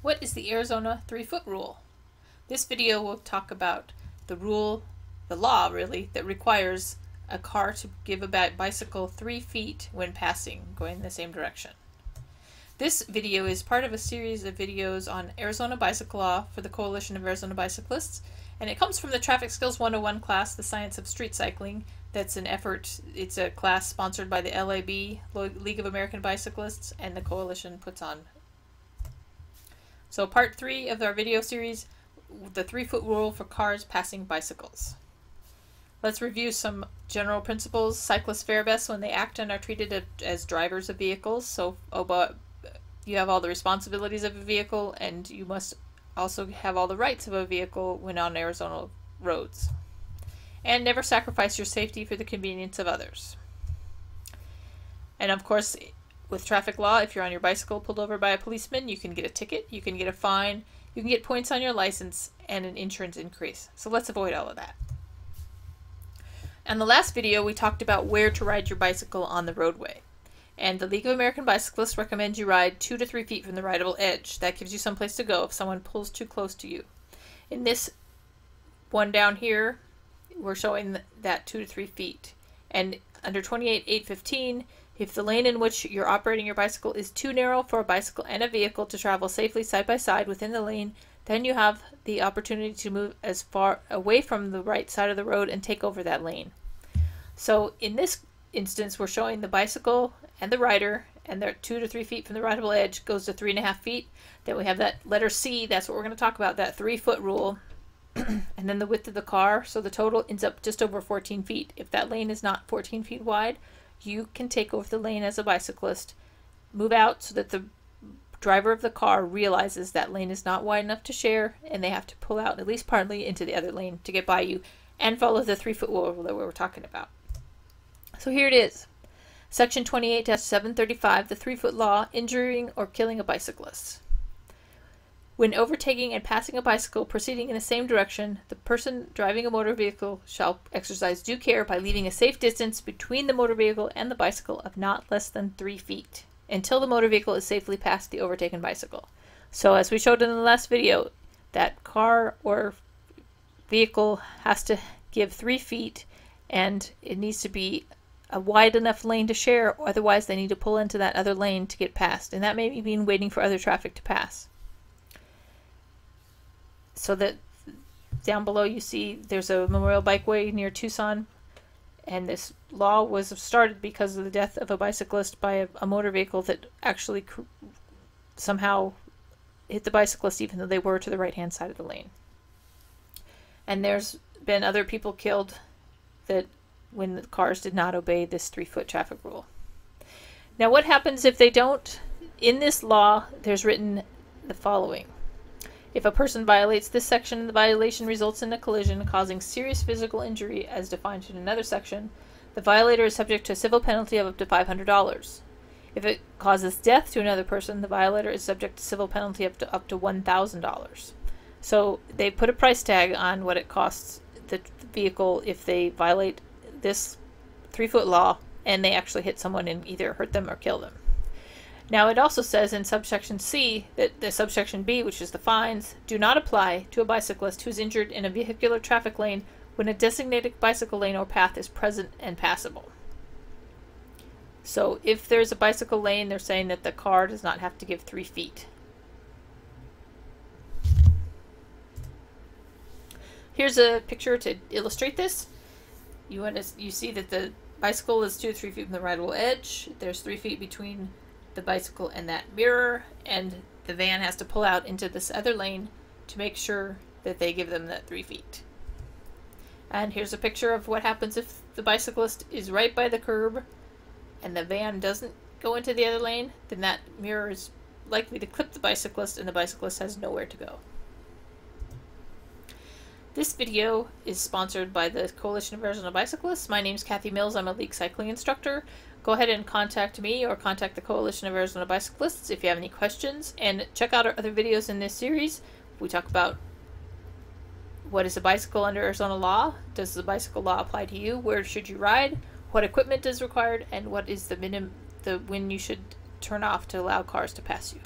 What is the Arizona 3-foot rule? This video will talk about the law really, that requires a car to give a bicycle 3 feet when passing, going in the same direction. This video is part of a series of videos on Arizona bicycle law for the Coalition of Arizona Bicyclists, and it comes from the Traffic Skills 101 class, The Science of Street Cycling. That's an effort, it's a class sponsored by the LAB, League of American Bicyclists, and the Coalition puts on. So part 3 of our video series, the 3-foot rule for cars passing bicycles. Let's review some general principles. Cyclists fare best when they act and are treated as drivers of vehicles. So you have all the responsibilities of a vehicle, and you must also have all the rights of a vehicle when on Arizona roads. And never sacrifice your safety for the convenience of others. And of course, with traffic law, if you're on your bicycle pulled over by a policeman, you can get a ticket, you can get a fine, you can get points on your license, and an insurance increase. So let's avoid all of that. In the last video, we talked about where to ride your bicycle on the roadway. And the League of American Bicyclists recommends you ride 2 to 3 feet from the rideable edge. That gives you some place to go if someone pulls too close to you. In this one down here, we're showing that 2 to 3 feet. And under 28.815, if the lane in which you're operating your bicycle is too narrow for a bicycle and a vehicle to travel safely side by side within the lane, then you have the opportunity to move as far away from the right side of the road and take over that lane. So in this instance, we're showing the bicycle and the rider, and they're 2 to 3 feet from the rideable edge, goes to 3.5 feet. Then we have that letter C, that's what we're going to talk about, that 3-foot rule. And then the width of the car, so the total ends up just over 14 feet. If that lane is not 14 feet wide, you can take over the lane as a bicyclist, move out so that the driver of the car realizes that lane is not wide enough to share, and they have to pull out at least partly into the other lane to get by you and follow the 3-foot rule that we were talking about. So here it is. Section 28-735, the 3-foot law, injuring or killing a bicyclist. When overtaking and passing a bicycle proceeding in the same direction, the person driving a motor vehicle shall exercise due care by leaving a safe distance between the motor vehicle and the bicycle of not less than 3 feet until the motor vehicle is safely past the overtaken bicycle. So as we showed in the last video, that car or vehicle has to give 3 feet, and it needs to be a wide enough lane to share, otherwise they need to pull into that other lane to get past, and that may mean waiting for other traffic to pass. So that down below you see there's a Memorial Bikeway near Tucson, and this law was started because of the death of a bicyclist by a motor vehicle that actually somehow hit the bicyclist even though they were to the right-hand side of the lane. And there's been other people killed that when the cars did not obey this 3-foot traffic rule. Now what happens if they don't? In this law there's written the following. If a person violates this section, the violation results in a collision causing serious physical injury as defined in another section, the violator is subject to a civil penalty of up to $500. If it causes death to another person, the violator is subject to civil penalty up to $1,000. So they put a price tag on what it costs the vehicle if they violate this 3-foot law and they actually hit someone and either hurt them or kill them. Now it also says in subsection C that the subsection B, which is the fines, do not apply to a bicyclist who is injured in a vehicular traffic lane when a designated bicycle lane or path is present and passable. So if there's a bicycle lane, they're saying that the car does not have to give 3 feet. Here's a picture to illustrate this. You see that the bicycle is 2 to 3 feet from the rideable edge. There's 3 feet between the bicycle and that mirror, and the van has to pull out into this other lane to make sure that they give them that 3 feet. And here's a picture of what happens if the bicyclist is right by the curb and the van doesn't go into the other lane. Then that mirror is likely to clip the bicyclist and the bicyclist has nowhere to go. This video is sponsored by the Coalition of Arizona Bicyclists. My name is Kathy Mills. I'm a league cycling instructor. Go ahead and contact me or contact the Coalition of Arizona Bicyclists if you have any questions. And check out our other videos in this series. We talk about what is a bicycle under Arizona law, does the bicycle law apply to you, where should you ride, what equipment is required, and what is when you should turn off to allow cars to pass you.